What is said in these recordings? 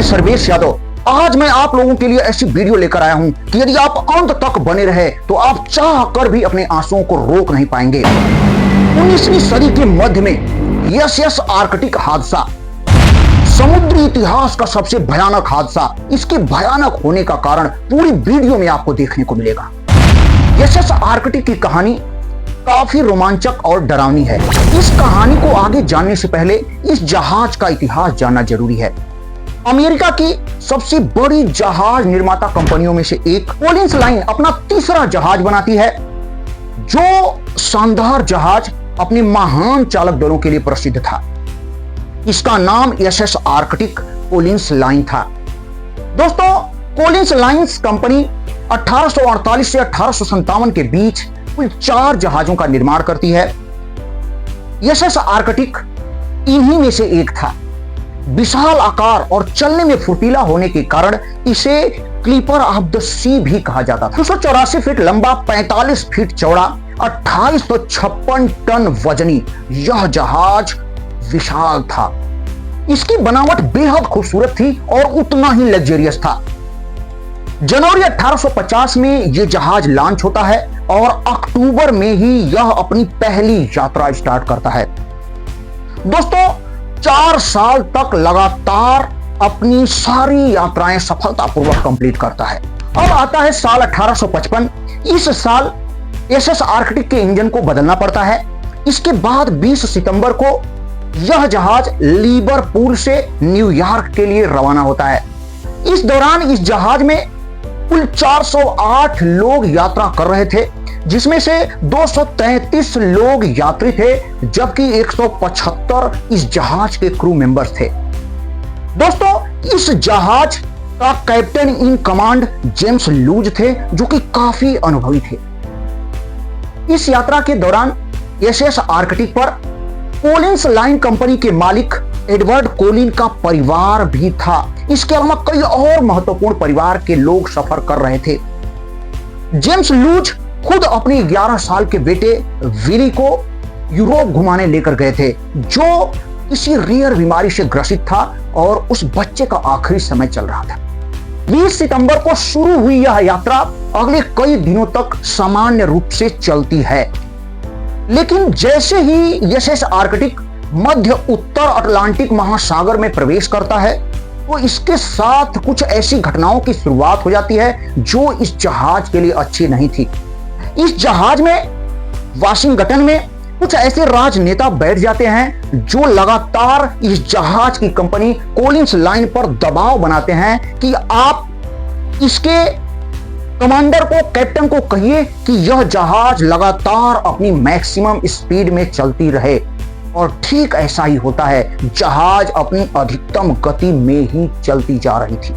सर्वेश यादव। आज मैं आप लोगों के लिए ऐसी वीडियो लेकर आया हूं कि यदि आप अंत तक बने रहे तो आप चाह कर भी अपने आंसुओं को रोक नहीं पाएंगे। 19वीं सदी के मध्य में एसएस आर्कटिक हादसा समुद्री इतिहास का सबसे भयानक हादसा। इसके भयानक होने का कारण पूरी वीडियो में आपको देखने को मिलेगा। एसएस आर्कटिक की कहानी काफी रोमांचक और डरावनी है। इस कहानी को आगे जानने से पहले इस जहाज का इतिहास जानना जरूरी है। अमेरिका की सबसे बड़ी जहाज निर्माता कंपनियों में से एक कोलिंस लाइन अपना तीसरा जहाज बनाती है, जो शानदार जहाज अपने महान चालक दलों के लिए प्रसिद्ध था। इसका नाम एसएस आर्कटिक कोलिंस लाइन था। दोस्तों, कोलिंस लाइन्स कंपनी 1848 से 1857 के बीच कुल 4 जहाजों का निर्माण करती है। एसएस आर्कटिक इन्हीं में से एक था। विशाल आकार और चलने में फुर्तीला होने के कारण इसे क्लीपर ऑफ द सी भी कहा जाता था। 284 फीट लंबा, 45 फीट चौड़ा, 2856 टन वजनी यह जहाज विशाल था। इसकी बनावट बेहद खूबसूरत थी और उतना ही लग्जरियस था। जनवरी 1850 में यह जहाज लॉन्च होता है और अक्टूबर में ही यह अपनी पहली यात्रा स्टार्ट करता है। दोस्तों, 4 साल तक लगातार अपनी सारी यात्राएं सफलतापूर्वक कंप्लीट करता है। अब आता है साल 1855। इस साल एसएस आर्कटिक के इंजन को बदलना पड़ता है। इसके बाद 20 सितंबर को यह जहाज लिवरपूल से न्यूयॉर्क के लिए रवाना होता है। इस दौरान इस जहाज में कुल 408 लोग यात्रा कर रहे थे, जिसमें से 233 लोग यात्री थे, जबकि 175 इस जहाज के क्रू मेंबर्स थे। दोस्तों, इस जहाज का captain in command James Luz थे, जो कि काफी अनुभवी थे। इस यात्रा के दौरान एसएस आर्कटिक पर कोलिंस लाइन कंपनी के मालिक एडवर्ड कोलिन का परिवार भी था। इसके अलावा कई और महत्वपूर्ण परिवार के लोग सफर कर रहे थे। जेम्स लूज खुद अपने 11 साल के बेटे विली को यूरोप घुमाने लेकर गए थे, जो किसी रेयर बीमारी से ग्रसित था और उस बच्चे का आखिरी समय चल रहा था। 20 सितंबर को शुरू हुई यह यात्रा अगले कई दिनों तक सामान्य रूप से चलती है, लेकिन जैसे ही एसएस आर्कटिक मध्य उत्तर अटलांटिक महासागर में प्रवेश करता है तो इसके साथ कुछ ऐसी घटनाओं की शुरुआत हो जाती है जो इस जहाज के लिए अच्छी नहीं थी। इस जहाज में वाशिंगटन में कुछ ऐसे राजनेता बैठ जाते हैं जो लगातार इस जहाज की कंपनी कोलिंस लाइन पर दबाव बनाते हैं कि आप इसके कमांडर को, कैप्टन को कहिए कि यह जहाज लगातार अपनी मैक्सिमम स्पीड में चलती रहे। और ठीक ऐसा ही होता है, जहाज अपनी अधिकतम गति में ही चलती जा रही थी।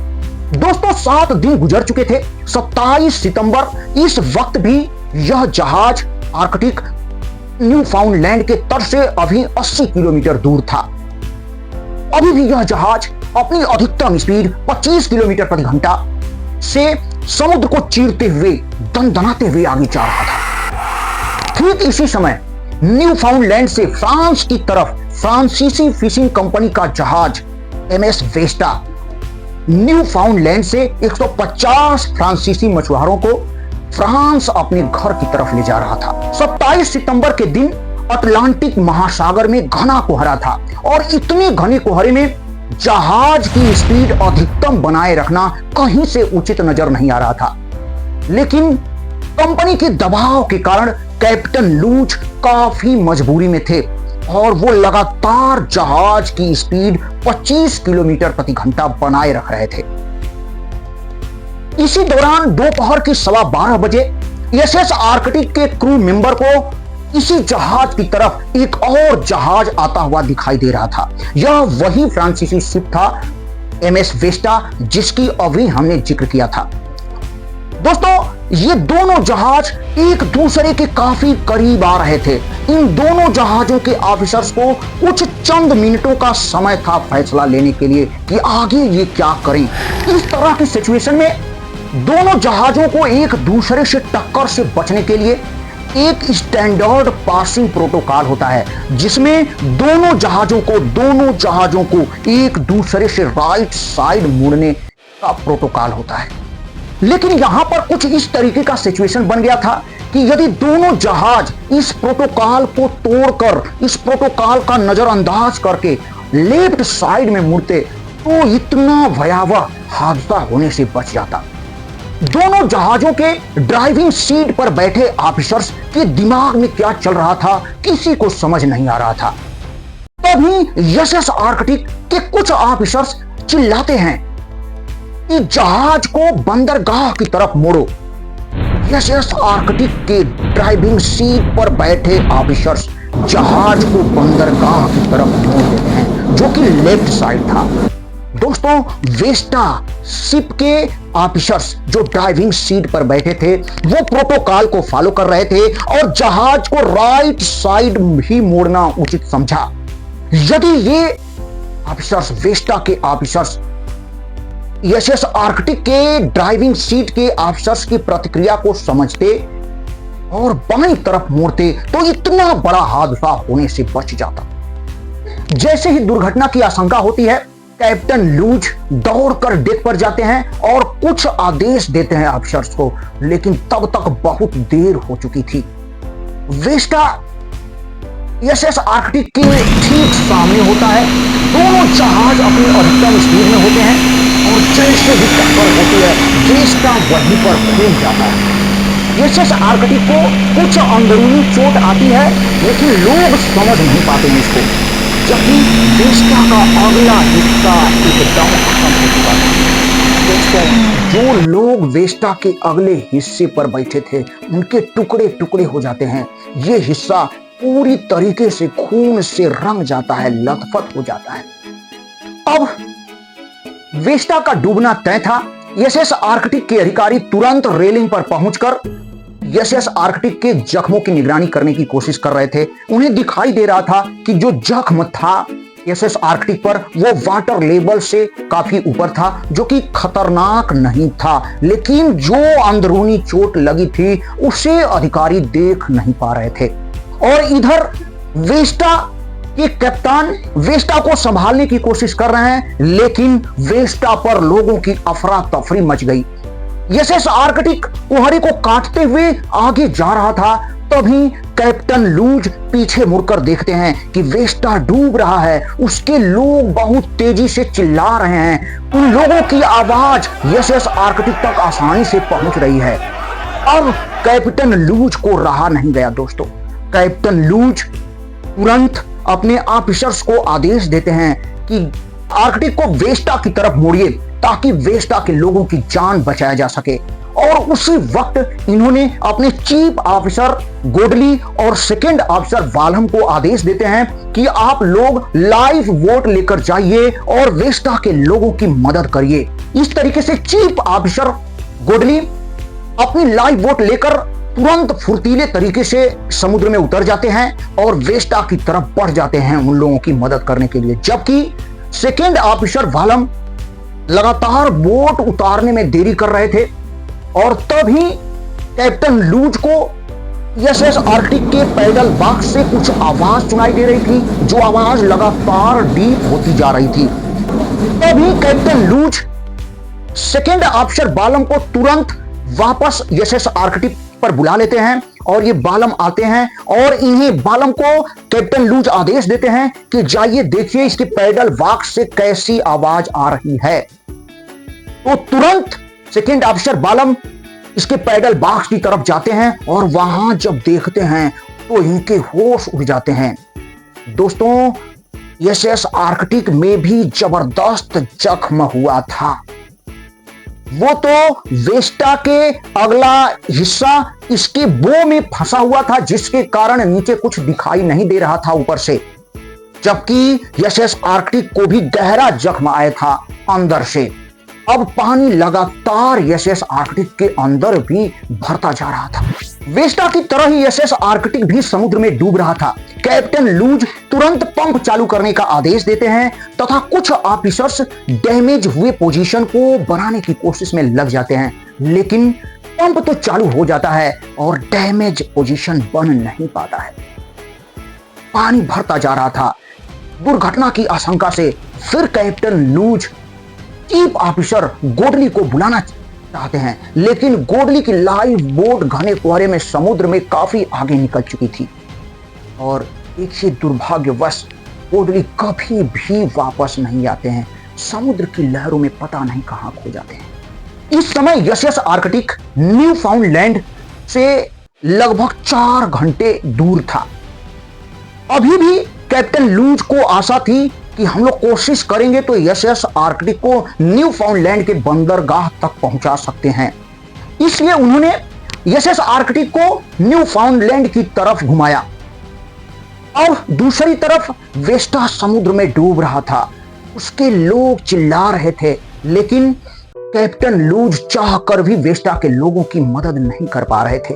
दोस्तों, 7 दिन गुजर चुके थे। 27 सितंबर, इस वक्त भी यह जहाज आर्कटिक न्यूफाउंडलैंड के तट से अभी 80 किलोमीटर दूर था। अभी भी यह जहाज अपनी अधिकतम स्पीड 25 किलोमीटर प्रति घंटा से समुद्र को चीरते हुए, दनदनाते हुए आगे जा रहा था। ठीक इसी समय न्यूफाउंडलैंड से फ्रांस की तरफ फ्रांसीसी फिशिंग कंपनी का जहाज एमएस वेस्टा न्यूफाउंडलैंड से 150 फ्रांसीसी मछुआरों को फ्रांस अपने घर की तरफ ले जा रहा था। 27 सितंबर के दिन अटलांटिक महासागर में घना कोहरा था और इतने घने कोहरे में जहाज की स्पीड अधिकतम बनाए रखना कहीं से उचित नजर नहीं आ रहा था। लेकिन कंपनी के दबाव के कारण कैप्टन लूज काफी मजबूरी में थे और वो लगातार जहाज की स्पीड 25 किलोमीटर प्रति घंटा बनाए रख रहे थे। इसी दौरान दोपहर की 12:15 बजे एसएस आर्कटिक के क्रू मेंबर को इसी जहाज की तरफ एक और जहाज आता हुआ दिखाई दे रहा था। यह वही फ्रांसीसी शिप था, एमएस वेस्टा, जिसकी अभी हमने जिक्र किया था। दोस्तों, ये दोनों जहाज एक दूसरे के काफी करीब आ रहे थे। इन दोनों जहाजों के ऑफिसर्स को कुछ चंद मिनटों का समय था फैसला लेने के लिए कि आगे ये क्या करें। इस तरह की सिचुएशन में दोनों जहाजों को एक दूसरे से टक्कर से बचने के लिए एक स्टैंडर्ड पासिंग प्रोटोकॉल होता है जिसमें दोनों जहाजों को एक दूसरे से राइट साइड मुड़ने का प्रोटोकॉल होता है। लेकिन यहां पर कुछ इस तरीके का सिचुएशन बन गया था कि यदि दोनों जहाज इस प्रोटोकॉल को तोड़कर, इस प्रोटोकॉल का नजरअंदाज करके लेफ्ट साइड में मुड़ते तो इतना भयावह हादसा होने से बच जाता। दोनों जहाजों के ड्राइविंग सीट पर बैठे ऑफिसर्स के दिमाग में क्या चल रहा था किसी को समझ नहीं आ रहा था। तभी एसएस आर्कटिक के कुछ ऑफिसर्स चिल्लाते हैं कि जहाज को बंदरगाह की तरफ मोड़ो। एसएस आर्कटिक के ड्राइविंग सीट पर बैठे ऑफिसर्स जहाज को बंदरगाह की तरफ मोड़ देते हैं, जो कि लेफ्ट साइड था। दोस्तों, वेस्टा शिप के ऑफिसर्स जो ड्राइविंग सीट पर बैठे थे वो प्रोटोकॉल को फॉलो कर रहे थे और जहाज को राइट साइड ही मोड़ना उचित समझा। यदि ये ऑफिसर्स, वेस्टा के ऑफिसर्स एसएस आर्कटिक के ड्राइविंग सीट के ऑफिसर्स की प्रतिक्रिया को समझते और बाईं तरफ मोड़ते तो इतना बड़ा हादसा होने से बच जाता। जैसे ही दुर्घटना की आशंका होती है, कैप्टन लूज दौड़कर डेक पर जाते हैं और कुछ आदेश देते हैं ऑफिसर्स को, लेकिन तब तक बहुत देर हो चुकी थी। वेस्टा एसएस आर्कटिक के ठीक सामने होता है। दोनों जहाज अपनी अधिकतम स्पीड में होते हैं और जैसे ही टक्कर होती है वेस्टा वहीं पर घूम जाता है। एसएस आर्कटिक को कुछ अंदरूनी चोट आती है, लेकिन लोग समझ नहीं पाते हैं इसको, जबकि वेस्टा का अगला हिस्सा एकदम खत्म हो चुका था। दोस्तों, जो लोग वेस्टा के अगले हिस्से पर बैठे थे उनके टुकड़े टुकड़े हो जाते हैं। ये हिस्सा पूरी तरीके से खून से रंग जाता है, लथपथ हो जाता है। अब वेस्टा का डूबना तय था। एसएस आर्कटिक के अधिकारी तुरंत रेलिंग पर पहुंचकर एसएस आर्कटिक के जख्मों की निगरानी करने की कोशिश कर रहे थे। उन्हें दिखाई दे रहा था कि जो जख्म था एसएस आर्कटिक पर वो वाटर लेवल से काफी ऊपर था, जो कि खतरनाक नहीं था, लेकिन जो अंदरूनी चोट लगी थी उसे अधिकारी देख नहीं पा रहे थे। और इधर वेस्टा के कप्तान वेस्टा को संभालने की कोशिश कर रहे हैं, लेकिन वेस्टा पर लोगों की अफरा तफरी मच गई। एसएस आर्कटिक कुहरी को काटते हुए आगे जा रहा था। तभी कैप्टन लूज पीछे मुड़कर देखते हैं कि वेस्टा डूब रहा है। उसके लोग बहुत तेजी से चिल्ला रहे हैं। उन लोगों की आवाज एसएस आर्कटिक तक आसानी से पहुंच रही है। अब कैप्टन लूज को रहा नहीं गया। दोस्तों, कैप्टन लूज तुरंत अपने ऑफिसर्स को आदेश देते हैं कि आर्कटिक को वेस्टा की तरफ मोड़िए ताकि वेस्टा के लोगों की जान बचाया जा सके। और उसी वक्त इन्होंने अपने चीफ ऑफिसर गोडली और सेकंड ऑफिसर वालहम को आदेश देते हैं कि आप लोग लाइव वोट लेकर जाइए और वेस्टा के लोगों की मदद करिए। इस तरीके से चीफ ऑफिसर गोडली अपनी लाइव वोट लेकर तुरंत फुर्तीले तरीके से समुद्र में उतर जाते हैं और वेस्टा की तरफ बढ़ जाते हैं उन लोगों की मदद करने के लिए, जबकि सेकंड ऑफिसर वालम लगातार बोट उतारने में देरी कर रहे थे। और तभी कैप्टन लूज को एसएस आर्कटिक के पैडल बॉक्स से कुछ आवाज सुनाई दे रही थी, जो आवाज लगातार डीप होती जा रही थी। तभी कैप्टन लूज सेकंड ऑफिसर बालम को तुरंत वापस एसएस आर्कटिक पर बुला लेते हैं और ये बालम आते हैं और इन्हें बालम को कैप्टन लूज आदेश देते हैं कि जाइए देखिए इसके पैडल बॉक्स से कैसी आवाज आ रही है। तो तुरंत सेकंड ऑफिसर बालम इसके पैडल बॉक्स की तरफ जाते हैं और वहां जब देखते हैं तो इनके होश उड़ जाते हैं। दोस्तों, एसएस आर्कटिक में भी जबरदस्त जख्म हुआ था। वो तो वेस्टा के अगला हिस्सा इसके बो में फंसा हुआ था, जिसके कारण नीचे कुछ दिखाई नहीं दे रहा था ऊपर से, जबकि एसएस आर्कटिक को भी गहरा जख्म आया था अंदर से। अब पानी लगातार एसएस आर्कटिक के अंदर भी भरता जा रहा था। वेस्टा की तरह ही एसएस आर्कटिक भी समुद्र में डूब रहा था। कैप्टन लूज तुरंत पंप चालू करने का आदेश देते हैं तथा कुछ ऑफिसर्स डैमेज हुए पोजीशन को बनाने की कोशिश में लग जाते हैं, लेकिन पंप तो चालू हो जाता है और डैमेज पोजीशन बन नहीं पाता है। पानी भरता जा रहा था। दुर्घटना की आशंका से फिर कैप्टन लूज चीफ ऑफिसर गोडली को बुलाना चाहते हैं, लेकिन गोडली की लाइफ बोट घने कोहरे में समुद्र में काफी आगे निकल चुकी थी और एक ही दुर्भाग्यवश गोडली कभी भी वापस नहीं आते हैं। समुद्र की लहरों में पता नहीं कहां खो जाते हैं। इस समय यशस आर्कटिक न्यू फाउंडलैंड से लगभग 4 घंटे दूर था। अभी भी कैप्टन लूज को आशा थी कि हम लोग कोशिश करेंगे तो यशस आर्कटिक को न्यू फाउंडलैंड के बंदरगाह तक पहुंचा सकते हैं। इसलिए उन्होंने यशस आर्कटिक को न्यू फाउंडलैंड की तरफ घुमाया। अब दूसरी तरफ वेस्टा समुद्र में डूब रहा था। उसके लोग चिल्ला रहे थे, लेकिन कैप्टन लूज चाहकर भी वेस्टा के लोगों की मदद नहीं कर पा रहे थे।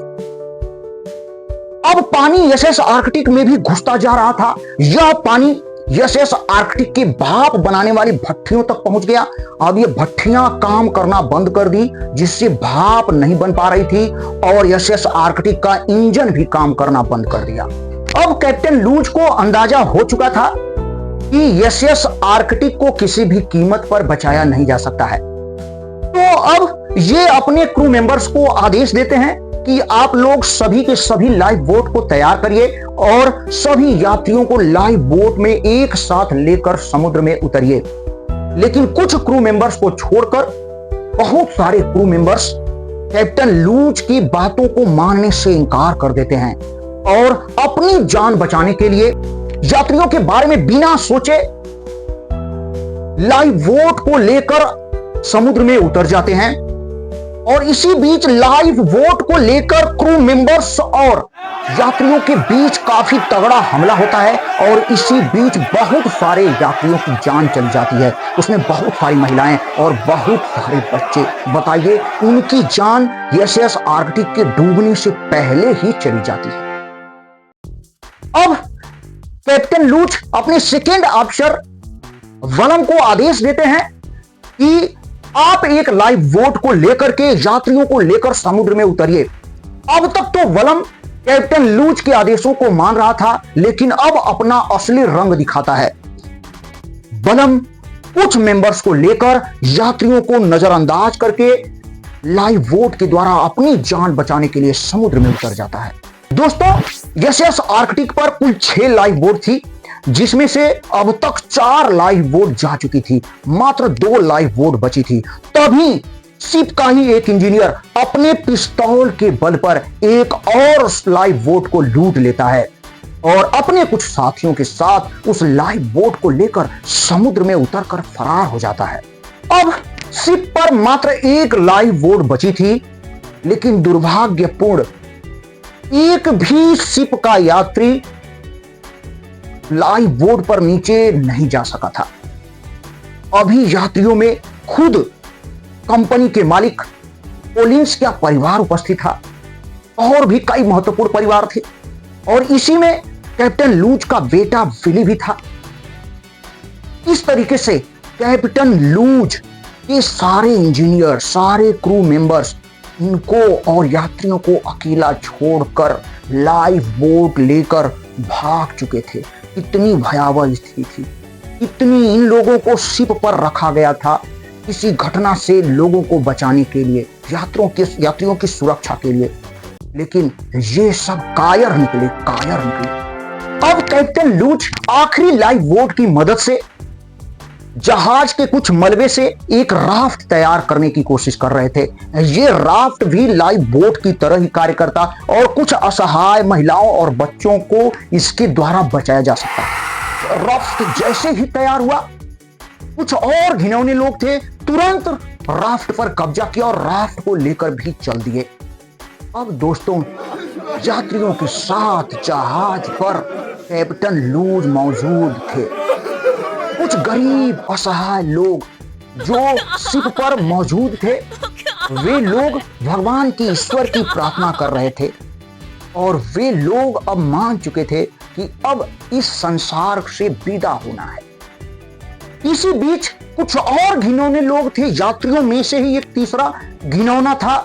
अब पानी यशस आर्कटिक में भी घुसता जा रहा था। यह पानी यशस आर्कटिक की भाप बनाने वाली भट्टियों तक पहुंच गया। अब ये भट्टियां काम करना बंद कर दी, जिससे भाप नहीं बन पा रही थी और यशस आर्कटिक का इंजन भी काम करना बंद कर दिया। अब कैप्टन लूज को अंदाजा हो चुका था कि यशस आर्कटिक को किसी भी कीमत पर बचाया नहीं जा सकता है। तो अब ये अपने क्रू मेंबर्स को आदेश देते हैं कि आप लोग सभी के सभी लाइफ बोट को तैयार करिए और सभी यात्रियों को लाइफ बोट में एक साथ लेकर समुद्र में उतरिए। लेकिन कुछ क्रू मेंबर्स को छोड़कर बहुत सारे क्रू मेंबर्स कैप्टन लूज की बातों को मानने से इनकार कर देते हैं और अपनी जान बचाने के लिए यात्रियों के बारे में बिना सोचे लाइफ बोट को लेकर समुद्र में उतर जाते हैं। और इसी बीच लाइफ बोट को लेकर क्रू मेंबर्स और यात्रियों के बीच काफी तगड़ा हमला होता है और इसी बीच बहुत सारे यात्रियों की जान चली जाती है। उसमें बहुत सारी महिलाएं और बहुत सारे बच्चे। बताइए, उनकी जान यशस आर्कटिक के डूबने से पहले ही चली जाती है। अब कैप्टन लूज अपने सेकेंड ऑफिसर वलम को आदेश देते हैं कि आप एक लाइफ बोट को लेकर के यात्रियों को लेकर समुद्र में उतरिए। अब तक तो वलम कैप्टन लूज के आदेशों को मान रहा था, लेकिन अब अपना असली रंग दिखाता है। वलम कुछ मेंबर्स को लेकर यात्रियों को नजरअंदाज करके लाइफ बोट के द्वारा अपनी जान बचाने के लिए समुद्र में उतर जाता है। दोस्तों, यशस आर्कटिक पर कुल 6 लाइफ बोट थी, जिसमें से अब तक 4 लाइफ बोट जा चुकी थी। मात्र 2 लाइफ बोट बची थी। तभी शिप का ही एक इंजीनियर अपने पिस्तौल के बल पर एक और लाइफ बोट को लूट लेता है और अपने कुछ साथियों के साथ उस लाइफ बोट को लेकर समुद्र में उतरकर फरार हो जाता है। अब शिप पर मात्र एक लाइफ बोट बची थी, लेकिन दुर्भाग्यपूर्ण एक भी शिप का यात्री लाइफ बोट पर नीचे नहीं जा सका था। अभी यात्रियों में खुद कंपनी के मालिक कोलिंस का परिवार उपस्थित था और भी कई महत्वपूर्ण परिवार थे और इसी में कैप्टन लूज का बेटा विली भी था। इस तरीके से कैप्टन लूज के सारे इंजीनियर, सारे क्रू मेंबर्स इनको और यात्रियों को अकेला छोड़कर लाइफ बोट लेकर भाग चुके थे। इतनी भयावह स्थिति थी, इतनी इन लोगों को शिप पर रखा गया था किसी घटना से लोगों को बचाने के लिए, यात्रियों की सुरक्षा के लिए, लेकिन ये सब कायर निकले। अब कैप्टन लूज आखिरी लाइफ बोट की मदद से जहाज के कुछ मलबे से एक राफ्ट तैयार करने की कोशिश कर रहे थे। ये राफ्ट भी लाइफ बोट की तरह ही कार्य करता और कुछ असहाय महिलाओं और बच्चों को इसके द्वारा बचाया जा सकता। राफ्ट जैसे ही तैयार हुआ, कुछ और घिनौने लोग थे, तुरंत राफ्ट पर कब्जा किया और राफ्ट को लेकर भी चल दिए। अब दोस्तों, यात्रियों के साथ जहाज पर कैप्टन लूज मौजूद थे। कुछ गरीब असहाय लोग जो शिप पर मौजूद थे, वे लोग भगवान की, ईश्वर की प्रार्थना कर रहे थे और वे लोग अब मान चुके थे कि अब इस संसार से विदा होना है। इसी बीच कुछ और घिनौने लोग थे। यात्रियों में से ही एक तीसरा घिनौना था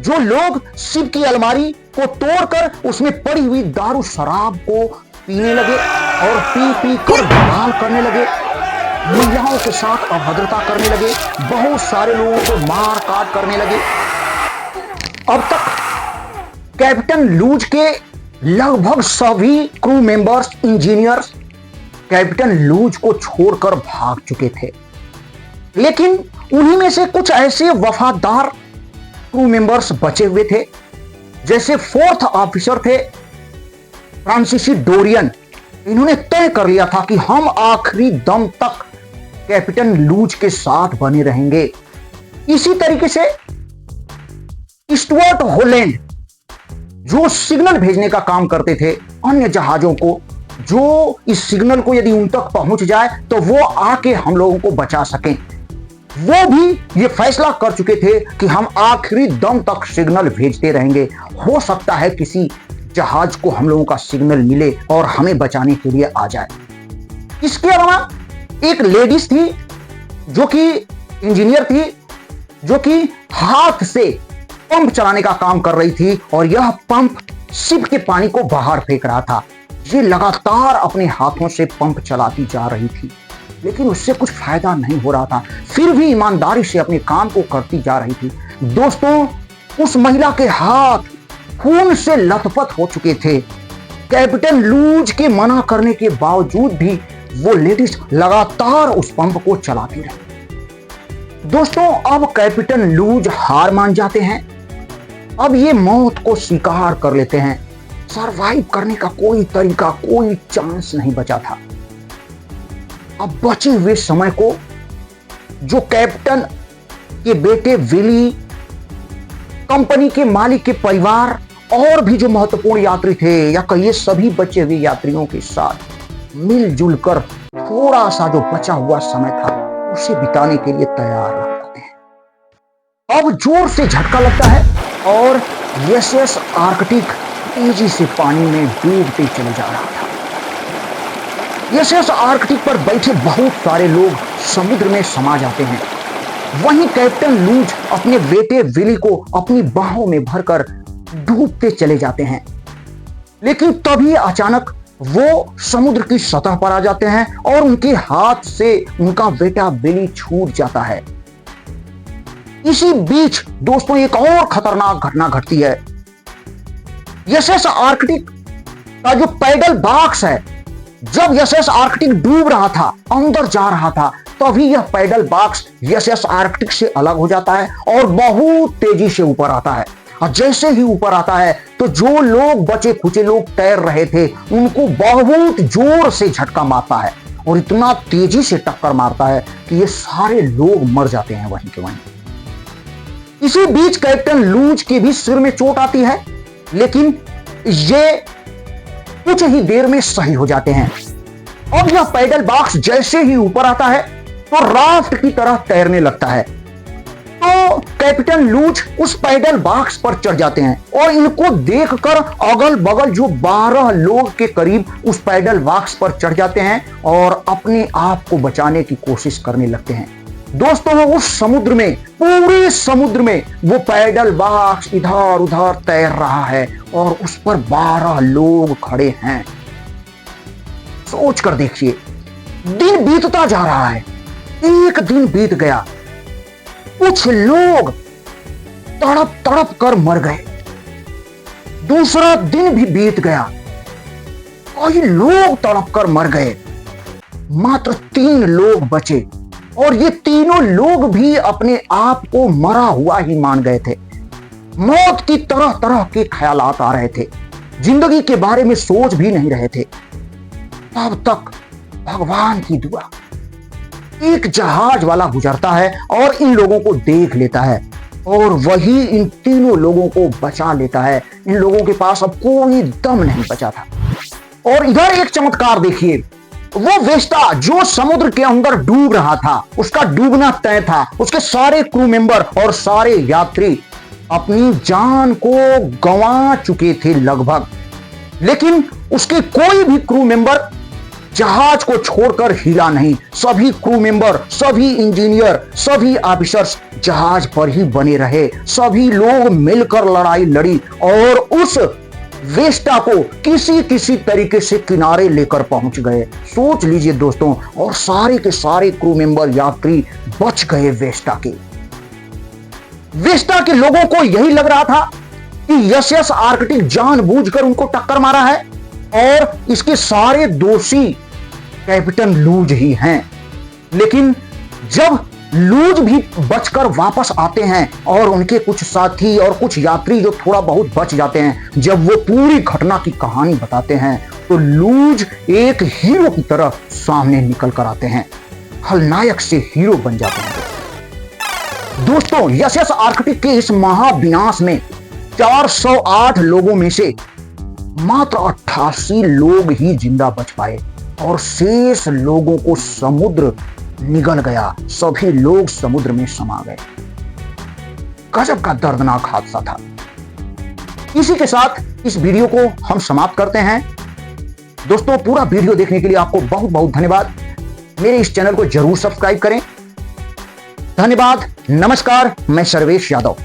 जो लोग शिप की अलमारी को तोड़कर उसमें पड़ी हुई दारू शराब को पीने लगे और पी पी कर बवाल करने लगे, महिलाओं के साथ अभद्रता करने लगे, बहुत सारे लोगों को मार काट करने लगे। अब तक कैप्टन लूज के लगभग सभी crew members, engineers captain Luz को छोड़कर भाग चुके थे, लेकिन उन्हीं में से कुछ ऐसे वफादार क्रू मेंबर्स बचे हुए थे, जैसे फोर्थ ऑफिसर थे फ्रांसीसी डोरियन। इन्होंने तय कर लिया था कि हम आखिरी दम तक कैप्टन लूज के साथ बने रहेंगे। इसी तरीके से स्टुअर्ट हॉलैंड, जो सिग्नल भेजने का काम करते थे अन्य जहाजों को, जो इस सिग्नल को यदि उन तक पहुंच जाए तो वो आके हम लोगों को बचा सकें, वो भी ये फैसला कर चुके थे कि हम आखिरी दम तक सिग्नल भेजते रहेंगे। हो सकता है किसी जहाज को हम लोगों का सिग्नल मिले और हमें बचाने के लिए आ जाए। इसके अलावा एक लेडीज थी जो कि इंजीनियर थी, जो कि हाथ से पंप चलाने का काम कर रही थी और यह पंप शिप के पानी को बाहर फेंक रहा था। ये लगातार अपने हाथों से पंप चलाती जा रही थी, लेकिन उससे कुछ फायदा नहीं हो रहा था, फिर भी ईमानदारी से अपने काम को करती जा रही थी। दोस्तों, उस महिला के हाथ खून से लथपथ हो चुके थे। कैप्टन लूज के मना करने के बावजूद भी वो लेडीज लगातार उस पंप को चलाती रही। दोस्तों, अब कैप्टन लूज हार मान जाते हैं। अब ये मौत को स्वीकार कर लेते हैं। सरवाइव करने का कोई तरीका, कोई चांस नहीं बचा था। अब बचे हुए समय को जो कैप्टन के बेटे विली, कंपनी के मालिक के परिवार और भी जो महत्वपूर्ण यात्री थे, या कहिए सभी बचे हुए यात्रियों के साथ मिलजुल कर थोड़ा सा जो बचा हुआ समय था उसे बिताने के लिए तैयार हो जाते हैं। अब जोर से झटका लगता है और एसएस आर्कटिक तेजी से पानी में डूबते चले जा रहा था। एसएस आर्कटिक पर बैठे बहुत सारे लोग समुद्र में समा जाते हैं। वहीं कैप्टन लूज अपने बेटे विली को अपनी बाहों में भरकर डूबते चले जाते हैं, लेकिन तभी अचानक वो समुद्र की सतह पर आ जाते हैं और उनके हाथ से उनका बेटा विली छूट जाता है। इसी बीच दोस्तों एक और खतरनाक घटना घटती है। एसएस आर्कटिक का जो पैडल बॉक्स है, जब एसएस आर्कटिक डूब रहा था, अंदर जा रहा था, तभी यह पैडल बॉक्स एसएस आर्कटिक से अलग हो जाता है और बहुत तेजी से ऊपर आता है। और जैसे ही ऊपर आता है तो जो लोग बचे खुचे लोग तैर रहे थे उनको बहुत जोर से झटका मारता है और इतना तेजी से टक्कर मारता है कि ये सारे लोग मर जाते हैं वहीं के वहीं। इसी बीच कैप्टन लूज के भी सिर में चोट आती है, लेकिन ये कुछ ही देर में सही हो जाते हैं। अब यह पैडल बॉक्स जैसे ही ऊपर आता है तो राफ्ट की तरह तैरने लगता है। तो कैप्टन लूज उस पैडल बॉक्स पर चढ़ जाते हैं और इनको देखकर अगल बगल जो 12 लोग के करीब उस पैडल बॉक्स पर चढ़ जाते हैं और अपने आप को बचाने की कोशिश करने लगते हैं। दोस्तों, उस समुद्र में, पूरे समुद्र में वो पैडल बॉक्स इधर उधर तैर रहा है और उस पर 12 लोग खड़े हैं। सोच कर देखिए, दिन बीतता जा रहा है। एक दिन बीत गया, कुछ लोग तड़प तड़प कर मर गए। दूसरा दिन भी बीत गया, कई लोग तड़प कर मर गए। मात्र 3 लोग बचे और ये तीनों लोग भी अपने आप को मरा हुआ ही मान गए थे। मौत की तरह तरह के ख्यालात आ रहे थे, जिंदगी के बारे में सोच भी नहीं रहे थे। तब तक भगवान की दुआ, एक जहाज वाला गुजरता है और इन लोगों को देख लेता है और वही इन तीनों लोगों को बचा लेता है। इन लोगों के पास अब कोई दम नहीं बचा था। और इधर एक चमत्कार देखिए, वो वेस्टा जो समुद्र के अंदर डूब रहा था, उसका डूबना तय था। उसके सारे क्रू मेंबर और सारे यात्री अपनी जान को गंवा चुके थे लगभग, लेकिन उसके कोई भी क्रू मेंबर जहाज को छोड़कर हिला नहीं। सभी क्रू मेंबर, सभी इंजीनियर, सभी ऑफिसर्स जहाज पर ही बने रहे। सभी लोग मिलकर लड़ाई लड़ी और उस वेस्टा को किसी किसी तरीके से किनारे लेकर पहुंच गए। सोच लीजिए दोस्तों, और सारे के सारे क्रू मेंबर, यात्री बच गए वेस्टा के। वेस्टा के लोगों को यही लग रहा था कि एसएस आर्कटिक जानबूझकर उनको टक्कर मारा है और इसके सारे दोषी कैप्टन लूज ही हैं। लेकिन जब लूज भी बचकर वापस आते हैं और उनके कुछ साथी और कुछ यात्री जो थोड़ा बहुत बच जाते हैं, जब वो पूरी घटना की कहानी बताते हैं तो लूज एक हीरो की तरह सामने निकल कर आते हैं, खलनायक से हीरो बन जाते हैं। दोस्तों, एसएस आर्कटिक के इस महाविनाश में 408 लोगों में से मात्र 88 लोग ही जिंदा बच पाए और शेष लोगों को समुद्र निगल गया। सभी लोग समुद्र में समा गए। गजब का दर्दनाक हादसा था। इसी के साथ इस वीडियो को हम समाप्त करते हैं। दोस्तों, पूरा वीडियो देखने के लिए आपको बहुत बहुत धन्यवाद। मेरे इस चैनल को जरूर सब्सक्राइब करें। धन्यवाद। नमस्कार। मैं सर्वेश यादव।